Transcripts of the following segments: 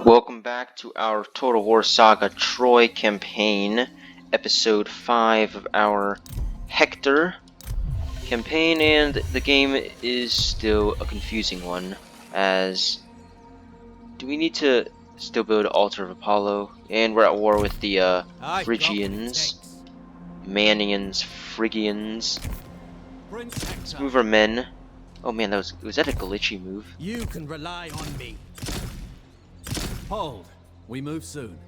Welcome back to our Total War Saga Troy campaign, Episode 5 of our Hector campaign, and the game is still a confusing one, as do we need to still build an Altar of Apollo? And we're at war with the Phrygians, Manians, Phrygians. Let's move our men. Oh man, was that a glitchy move? You can rely on me. Hold. We move soon.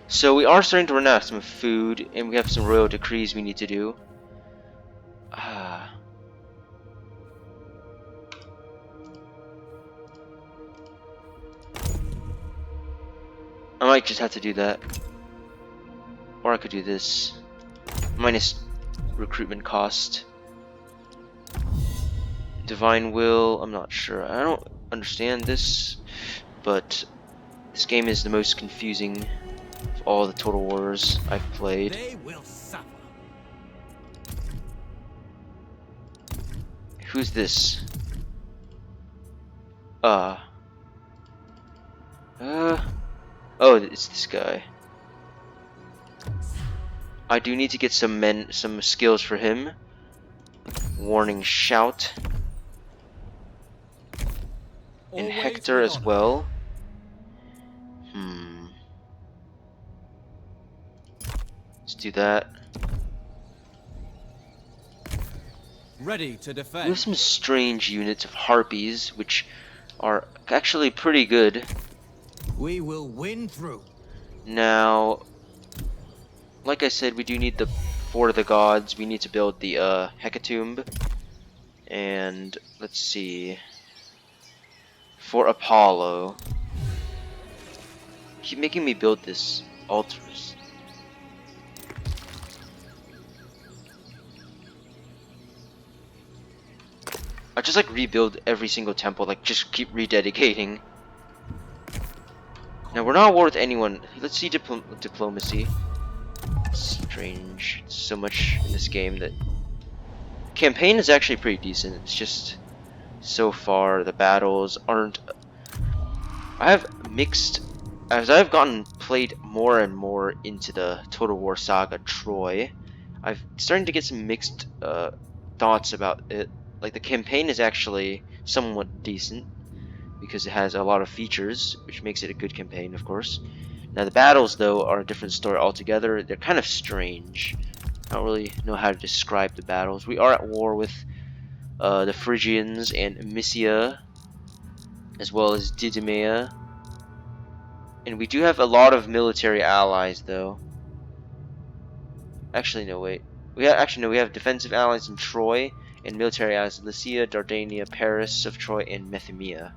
So we are starting to run out of some food, and we have some royal decrees we need to do. I might just have to do that. Or I could do this. Minus recruitment cost. Divine Will, I'm not sure. I don't understand this, but this game is the most confusing of all the Total Wars I've played. They will suffer. Who's this? Oh, it's this guy. I do need to get some skills for him. Warning shout. And Always Hector as well. Let's do that. Ready to defend. We have some strange units of harpies, which are actually pretty good. We will win through. Now, like I said, we do need the Fort of the Gods. We need to build the Hecatomb. And let's see. For Apollo. Keep making me build this altars. I just like rebuild every single temple, like just keep rededicating. Now we're not at war with anyone. Let's see diplomacy. Strange. So much in this game that campaign is actually pretty decent. It's just so far the battles aren't. I have mixed as I've played more and more into the Total War Saga Troy. I've starting to get some mixed thoughts about it. Like the campaign is actually somewhat decent because it has a lot of features, which makes it a good campaign, of course. Now the battles, though, are a different story altogether. They're kind of strange. I don't really know how to describe the battles. We are at war with the Phrygians and Mysia, as well as Didymea. And we do have a lot of military allies, though. Actually, no, wait. We have defensive allies in Troy, and military allies in Lycia, Dardania, Paris of Troy, and Methymia.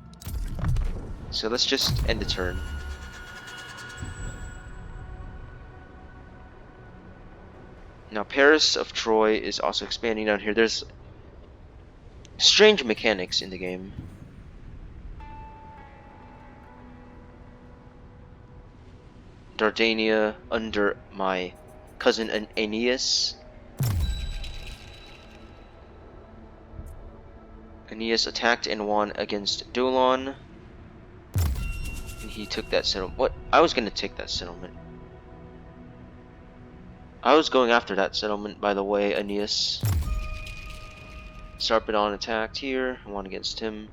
So let's just end the turn. Now Paris of Troy is also expanding down here. There's strange mechanics in the game. Dardania under my cousin Aeneas. Aeneas attacked and won against Dolon. And he took that settlement. What? I was going to take that settlement. I was going after that settlement, by the way, Aeneas. Sarpedon attacked here. I won against him.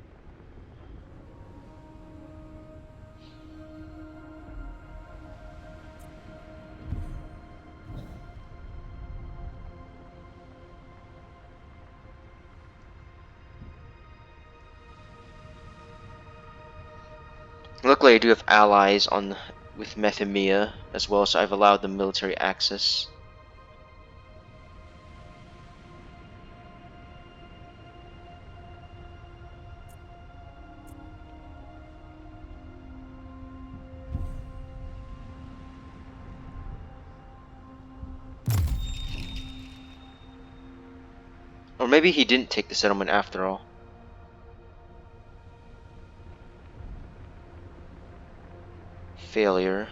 Luckily, I do have allies with Methymia as well, so I've allowed them military access. Or maybe he didn't take the settlement after all. Failure.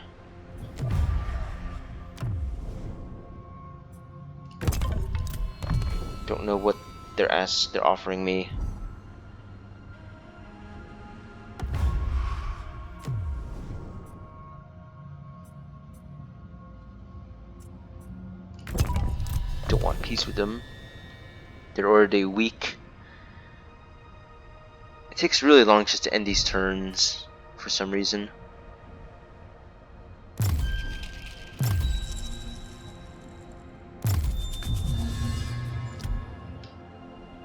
Don't know what they're offering me. want peace with them. They're already weak. It takes really long just to end these turns for some reason.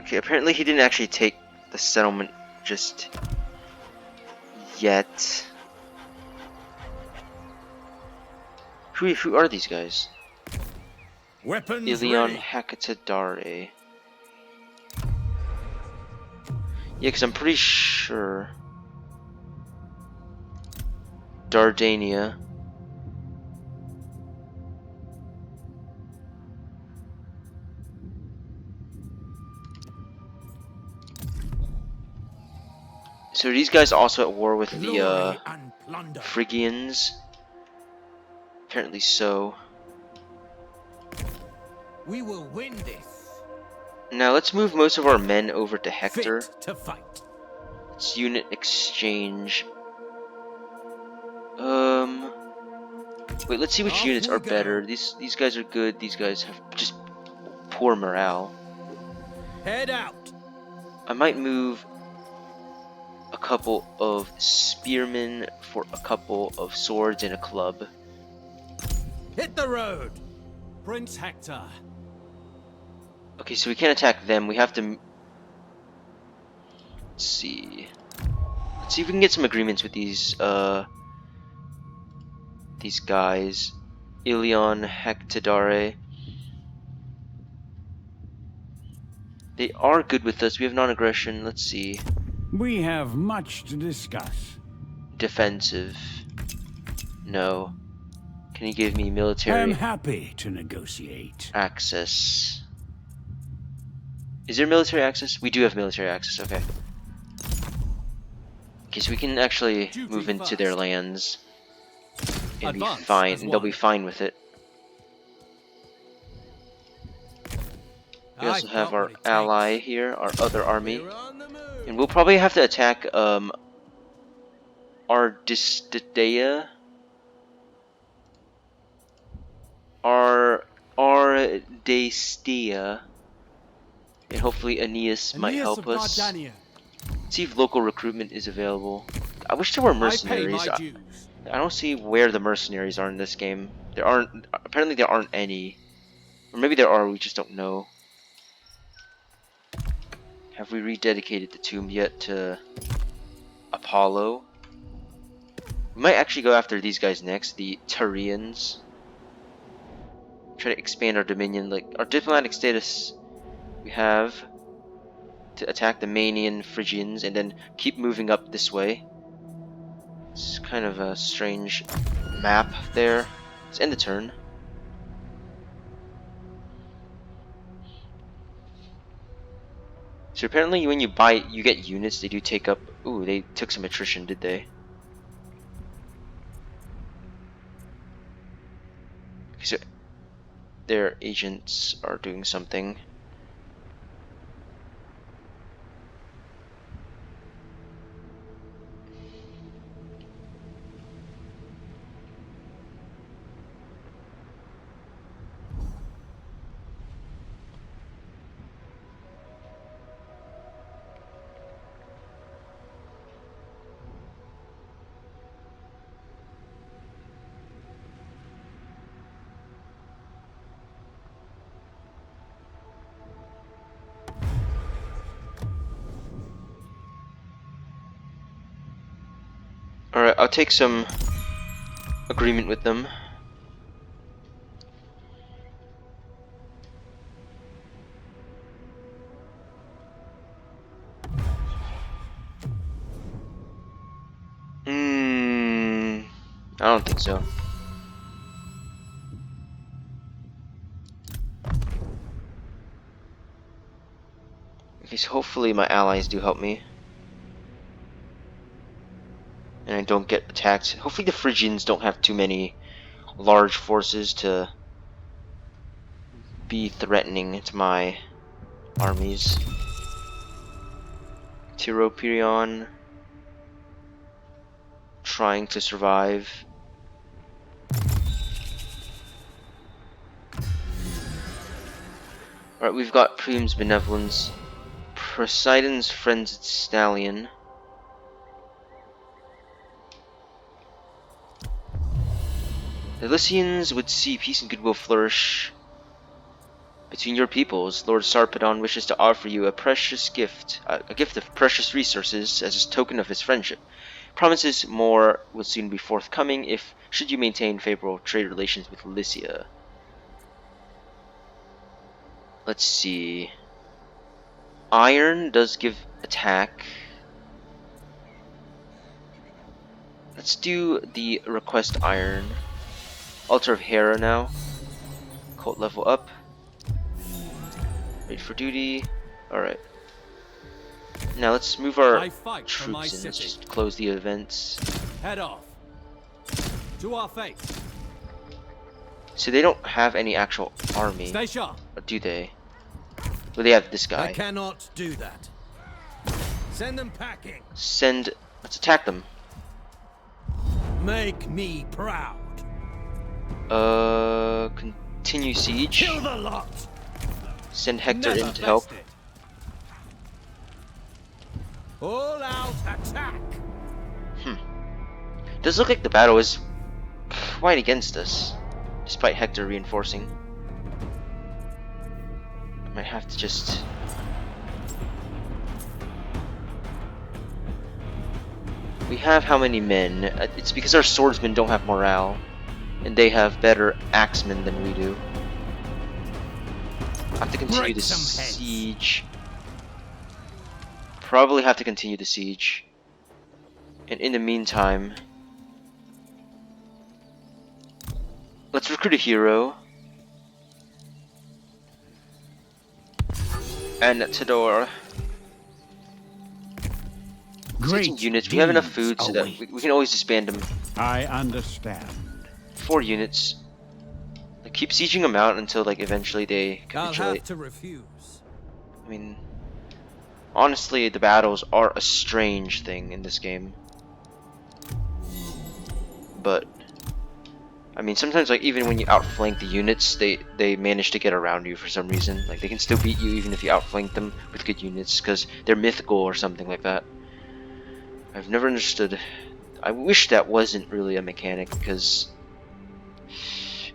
Okay, apparently he didn't actually take the settlement just yet. Who are these guys? Weapons Ilion ready. Hakatadare. Yeah, because I'm pretty sure Dardania. So are these guys also at war with the Glory and plunder. Phrygians? Apparently so. We will win this. Now let's move most of our men over to Hector. Fit to fight. It's unit exchange. Wait, let's see which Off units we are better. go. These guys are good. These guys have just poor morale. Head out. I might move a couple of spearmen for a couple of swords and a club. Hit the road. Prince Hector. Okay, so we can't attack them. We have to. Let's see. Let's see if we can get some agreements with these guys. Ilion Hectadare. They are good with us. We have non-aggression. Let's see. We have much to discuss. Defensive. No. Can you give me I am military happy to negotiate. access? Is there military access? We do have military access. Okay. Okay, so we can actually Duty move into first. their lands and Advance be fine, as and they'll one. be fine with it. We also I've have got our what it ally takes. here, our other army, We're on the move. and we'll probably have to attack Ardistea, Ardestia, and hopefully Aeneas might Aeneas help of us. Dardania. See if local recruitment is available. I wish there were I pay mercenaries. my dues. I don't see where the mercenaries are in this game. There aren't. Apparently, there aren't any, or maybe there are. We just don't know. Have we rededicated the tomb yet to Apollo? We might actually go after these guys next, the Tyrians. Try to expand our dominion, like our diplomatic status. We have to attack the Manian Phrygians and then keep moving up this way. It's kind of a strange map there. Let's end the turn. So apparently when you buy, you get units, they do take up... Ooh, they took some attrition, did they? So their agents are doing something. Alright, I'll take some agreement with them. I don't think so. Okay, so hopefully my allies do help me. And I don't get attacked. Hopefully the Phrygians don't have too many large forces to be threatening to my armies. Tyroperion trying to survive. Alright, we've got Priam's Benevolence, Poseidon's Frenzied Stallion. The Lycians would see peace and goodwill flourish between your peoples. Lord Sarpedon wishes to offer you a precious gift, a gift of precious resources as a token of his friendship. Promises more will soon be forthcoming if should you maintain favorable trade relations with Lycia. Let's see. Iron does give attack. Let's do the request iron. Altar of Hera now. Cult level up. Ready for duty. Alright. Now let's move our I fight for my troops in. Let's city. just close the events. Head off. To our fate. So they don't have any actual army. Stay sharp. Or do they? Well, they have this guy. I cannot do that. Send them packing. Let's attack them. Make me proud. Continue siege. Kill the lot. Send Hector Never in to help. bested. All out attack. Does look like the battle is quite against us, despite Hector reinforcing. I might have to just... We have how many men? It's because our swordsmen don't have morale, and they have better axemen than we do. I have to continue Break the some heads. siege. Probably have to continue the siege. And in the meantime, let's recruit a hero. And Tador. Taking units. We have enough food so that we can always disband them. I understand. 4 units. Like, keep sieging them out until like eventually they I'll capitulate. have to refuse. I mean, honestly, the battles are a strange thing in this game. But I mean, sometimes like even when you outflank the units, they manage to get around you for some reason. Like they can still beat you even if you outflank them with good units because they're mythical or something like that. I've never understood. I wish that wasn't really a mechanic because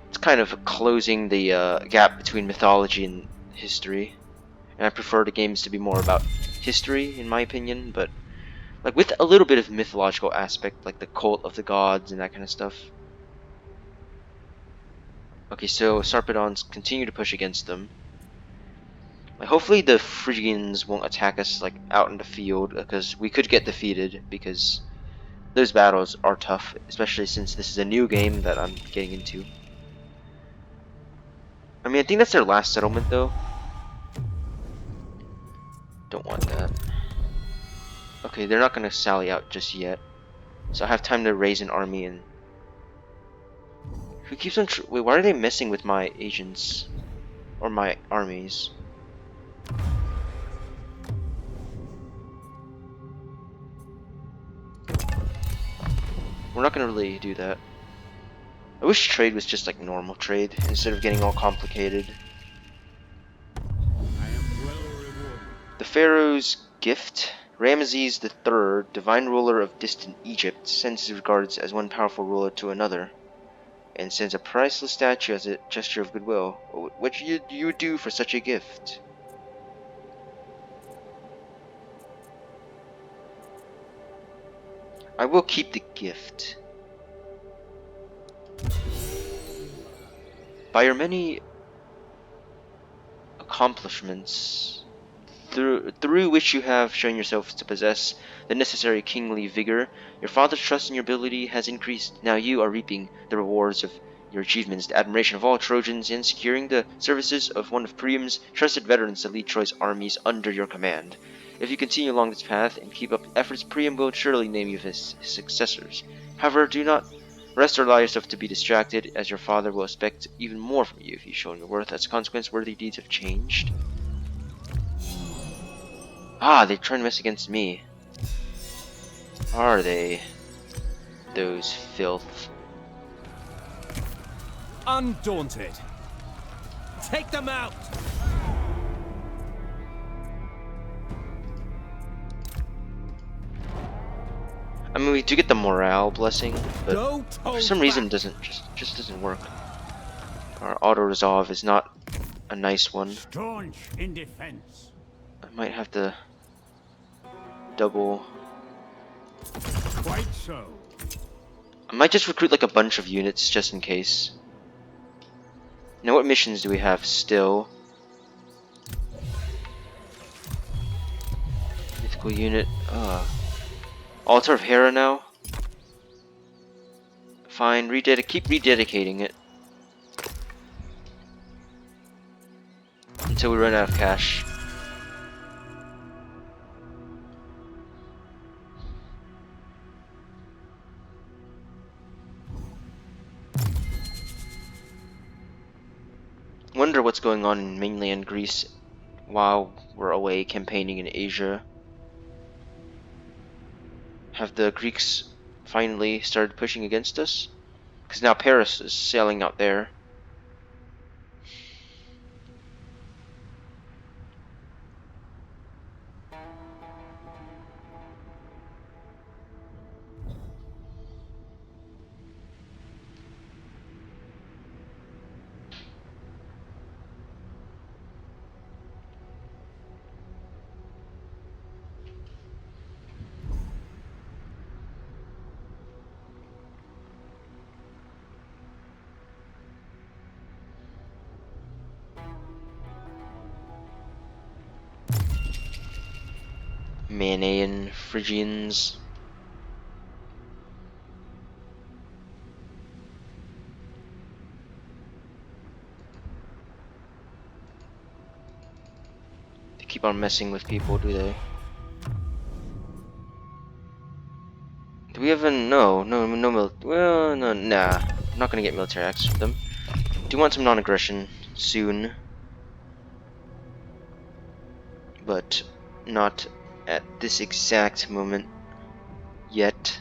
it's kind of closing the gap between mythology and history. And I prefer the games to be more about history, in my opinion, but like with a little bit of mythological aspect, like the cult of the gods and that kind of stuff. Okay, so Sarpedons continue to push against them. Like, hopefully the Phrygians won't attack us like out in the field, because we could get defeated, because those battles are tough, especially since this is a new game that I'm getting into. I mean, I think that's their last settlement though. Don't want that. Okay, they're not gonna sally out just yet, so I have time to raise an army. And who keeps on wait, why are they messing with my agents or my armies? We're not gonna really do that. I wish trade was just like normal trade instead of getting all complicated. I am well rewarded. The Pharaoh's gift. Ramesses III, divine ruler of distant Egypt, sends his regards as one powerful ruler to another, and sends a priceless statue as a gesture of goodwill. What should you do for such a gift? I will keep the gift. By your many accomplishments, through which you have shown yourself to possess the necessary kingly vigor, your father's trust in your ability has increased. Now you are reaping the rewards of your achievements, the admiration of all Trojans, and securing the services of one of Priam's trusted veterans to lead Troy's armies under your command. If you continue along this path and keep up efforts, Priam will surely name you his successors. However, do not rest or allow yourself to be distracted, as your father will expect even more from you if you've shown your worth. As a consequence, worthy deeds have changed. Ah, they're trying to mess against me. Are they? Those filth. Undaunted. Take them out. I mean, we do get the morale blessing, but Don't for hold some reason it back. doesn't just doesn't work. Our auto resolve is not a nice one. Staunch in defense. I might have to double. Quite so. I might just recruit like a bunch of units just in case. Now, what missions do we have still? Mythical unit. Altar of Hera now. Fine, keep rededicating it until we run out of cash. Wonder what's going on in mainland Greece while we're away campaigning in Asia. Have the Greeks finally started pushing against us? Because now Paris is sailing out there. Manaean Phrygians. They keep on messing with people, do they? Do we have a well, no, nah. I'm not gonna get military access for them. Do want some non-aggression soon, but not at this exact moment yet.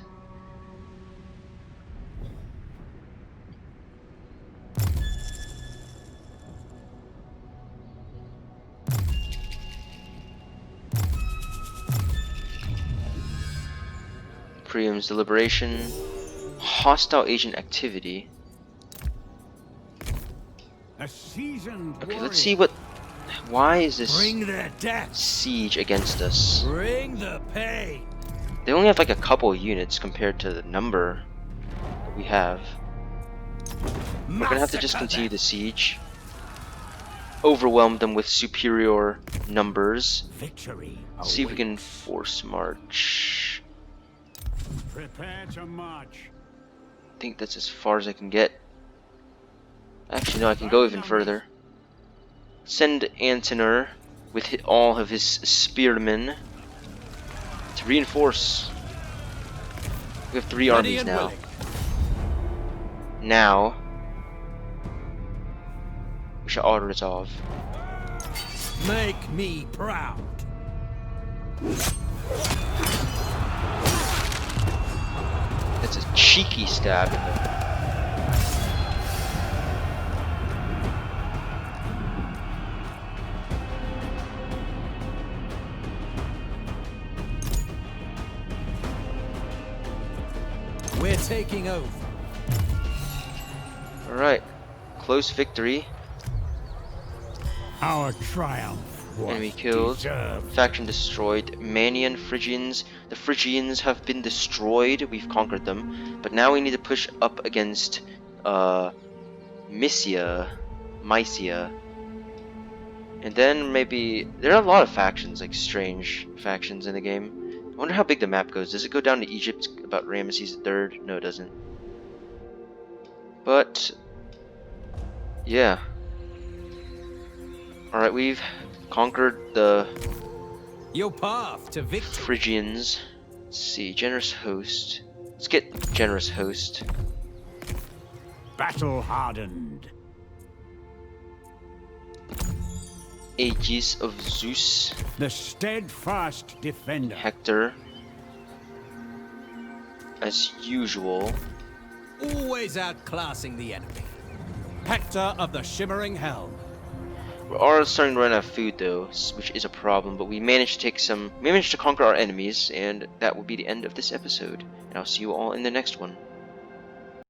Priam's deliberation. Hostile agent activity. A seasoned Okay, warrior. let's see what. Why is this Bring the death. siege against us? Bring the pain. They only have like a couple units compared to the number that we have. We're gonna have to just continue the siege. Overwhelm them with superior numbers. Victory. See if we can awaits. force march. Prepare to march. I think that's as far as I can get. Actually, no, I can go even further. Send Antenor with all of his spearmen to reinforce. We have 3 Ready armies and now. willing. Now, we shall auto resolve. Make me proud. That's a cheeky stab in the. We're taking over. Alright, close victory. Our triumph was Enemy killed. deserved. Faction destroyed. Manaean Phrygians. The Phrygians have been destroyed. We've conquered them. But now we need to push up against Mysia. And then maybe there are a lot of factions, like strange factions in the game. I wonder how big the map goes. Does it go down to Egypt about Ramesses III? No, it doesn't. But yeah. Alright, we've conquered the Your path to victory. Phrygians. Let's see, generous host. Let's get generous host. Battle hardened. Aegis of Zeus. The steadfast defender. Hector. As usual. Always outclassing the enemy. Hector of the Shimmering Helm. We are starting to run out of food though, which is a problem, but we managed to conquer our enemies, and that will be the end of this episode. And I'll see you all in the next one.